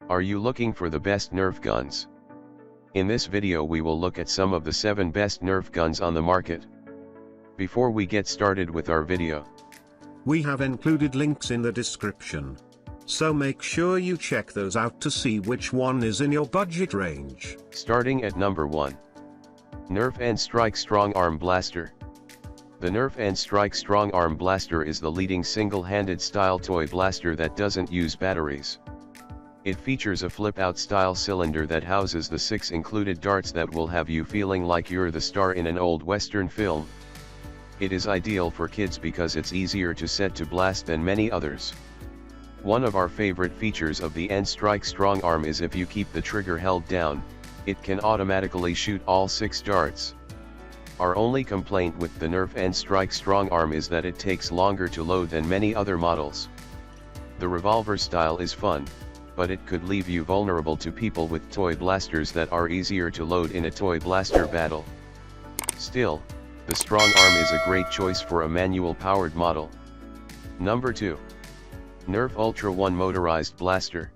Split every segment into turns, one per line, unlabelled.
Are you looking for the best Nerf guns? In this video we will look at some of the 7 best Nerf guns on the market. Before we get started with our video,
we have included links in the description. So make sure you check those out to see which one is in your budget range.
Starting at number 1. Nerf NStrike Strongarm Blaster. The Nerf NStrike Strongarm Blaster is the leading single-handed style toy blaster that doesn't use batteries. It features a flip-out style cylinder that houses the 6 included darts that will have you feeling like you're the star in an old Western film. It is ideal for kids because it's easier to set to blast than many others. One of our favorite features of the NStrike Strongarm is if you keep the trigger held down, it can automatically shoot all 6 darts. Our only complaint with the Nerf NStrike Strongarm is that it takes longer to load than many other models. The revolver style is fun, but it could leave you vulnerable to people with toy blasters that are easier to load in a toy blaster battle. Still, the Strongarm is a great choice for a manual-powered model. Number 2. Nerf Ultra 1 Motorized Blaster.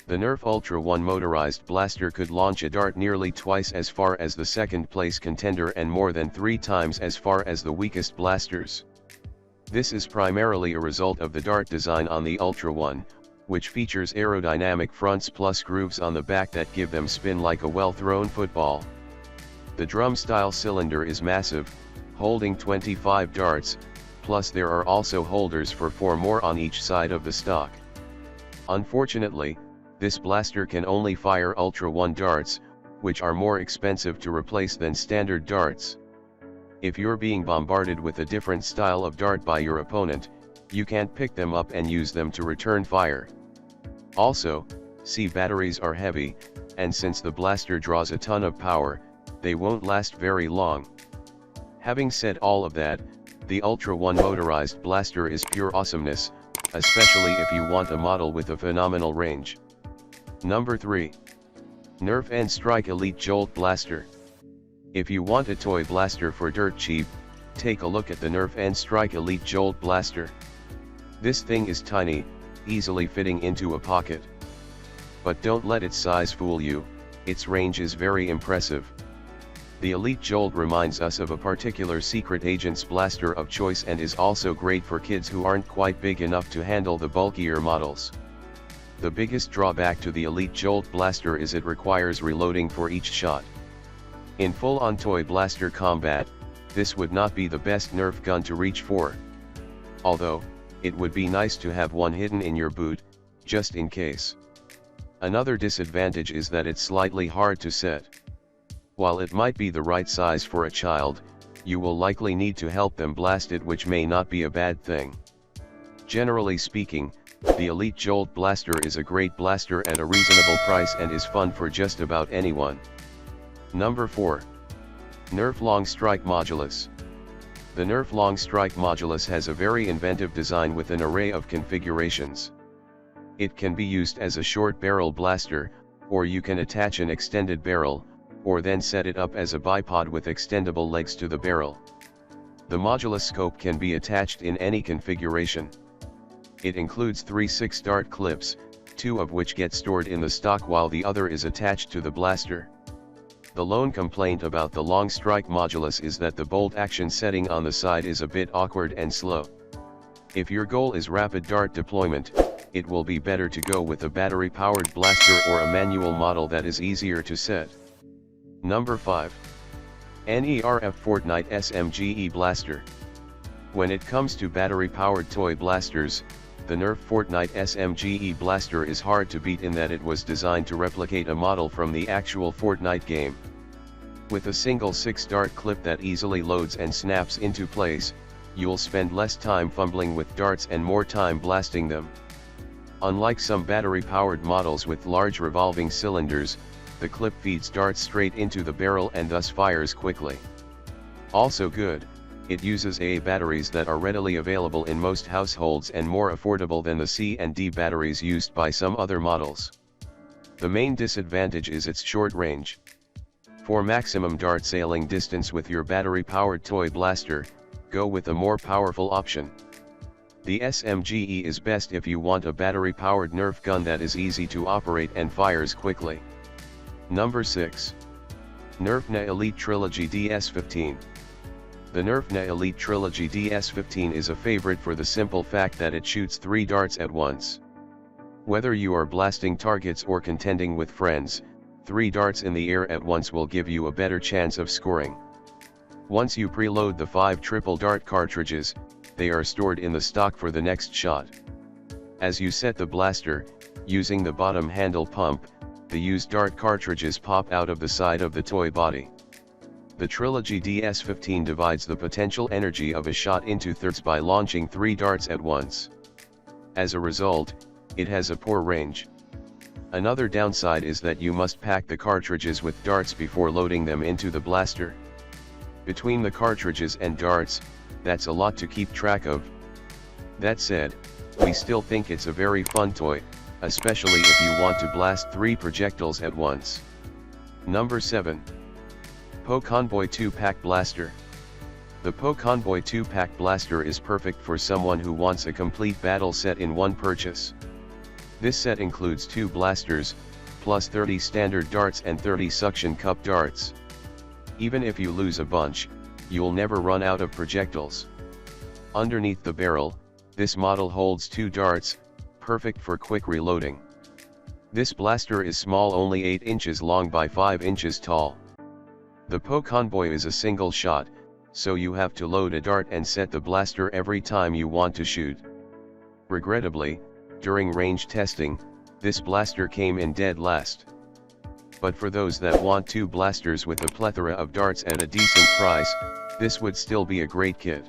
The Nerf Ultra 1 Motorized Blaster could launch a dart nearly twice as far as the second-place contender and more than 3 times as far as the weakest blasters. This is primarily a result of the dart design on the Ultra 1, which features aerodynamic fronts plus grooves on the back that give them spin like a well-thrown football. The drum-style cylinder is massive, holding 25 darts, plus there are also holders for 4 more on each side of the stock. Unfortunately, this blaster can only fire Ultra 1 darts, which are more expensive to replace than standard darts. If you're being bombarded with a different style of dart by your opponent, you can't pick them up and use them to return fire. Also, C batteries are heavy, and since the blaster draws a ton of power, they won't last very long. Having said all of that, the Ultra 1 Motorized Blaster is pure awesomeness, especially if you want a model with a phenomenal range. Number 3. Nerf NStrike Elite Jolt Blaster. If you want a toy blaster for dirt cheap, take a look at the Nerf NStrike Elite Jolt Blaster. This thing is tiny, easily fitting into a pocket. But don't let its size fool you, its range is very impressive. The Elite Jolt reminds us of a particular secret agent's blaster of choice and is also great for kids who aren't quite big enough to handle the bulkier models. The biggest drawback to the Elite Jolt blaster is it requires reloading for each shot. In full-on toy blaster combat, this would not be the best Nerf gun to reach for. Although, it would be nice to have one hidden in your boot, just in case. Another disadvantage is that it's slightly hard to set. While it might be the right size for a child, you will likely need to help them blast it, which may not be a bad thing. Generally speaking, the Elite Jolt Blaster is a great blaster at a reasonable price and is fun for just about anyone. Number 4. Nerf Longstrike Modulus. The Nerf Longstrike Modulus has a very inventive design with an array of configurations. It can be used as a short barrel blaster, or you can attach an extended barrel, or then set it up as a bipod with extendable legs to the barrel. The Modulus scope can be attached in any configuration. It includes 3 6-dart clips, 2 of which get stored in the stock while the other is attached to the blaster. The lone complaint about the Longstrike Modulus is that the bolt action setting on the side is a bit awkward and slow. If your goal is rapid dart deployment, it will be better to go with a battery-powered blaster or a manual model that is easier to set. Number 5. Nerf Fortnite SMGE Blaster. When it comes to battery-powered toy blasters, the Nerf Fortnite SMGE Blaster is hard to beat in that it was designed to replicate a model from the actual Fortnite game. With a single 6-dart clip that easily loads and snaps into place, you'll spend less time fumbling with darts and more time blasting them. Unlike some battery-powered models with large revolving cylinders, the clip feeds darts straight into the barrel and thus fires quickly. Also good, it uses AA batteries that are readily available in most households and more affordable than the C and D batteries used by some other models. The main disadvantage is its short range. For maximum dart sailing distance with your battery-powered toy blaster, go with a more powerful option. The SMGE is best if you want a battery-powered Nerf gun that is easy to operate and fires quickly. Number 6. Nerf NA Elite Trilogy DS15. The Nerf NA Elite Trilogy DS15 is a favorite for the simple fact that it shoots 3 darts at once. Whether you are blasting targets or contending with friends, 3 darts in the air at once will give you a better chance of scoring. Once you preload the 5 triple dart cartridges, they are stored in the stock for the next shot. As you set the blaster, using the bottom handle pump, the used dart cartridges pop out of the side of the toy body. The Trilogy DS15 divides the potential energy of a shot into thirds by launching 3 darts at once. As a result, it has a poor range. Another downside is that you must pack the cartridges with darts before loading them into the blaster. Between the cartridges and darts, that's a lot to keep track of. That said, we still think it's a very fun toy, especially if you want to blast 3 projectiles at once. Number 7. Pokonboy 2-Pack Blaster. The Pokonboy 2-Pack Blaster is perfect for someone who wants a complete battle set in one purchase. This set includes 2 blasters, plus 30 standard darts and 30 suction cup darts. Even if you lose a bunch, you'll never run out of projectiles. Underneath the barrel, this model holds 2 darts, perfect for quick reloading. This blaster is small, only 8 inches long by 5 inches tall. The Pokonboy is a single shot, so you have to load a dart and set the blaster every time you want to shoot. Regrettably, during range testing, this blaster came in dead last. But for those that want 2 blasters with a plethora of darts at a decent price, this would still be a great kit.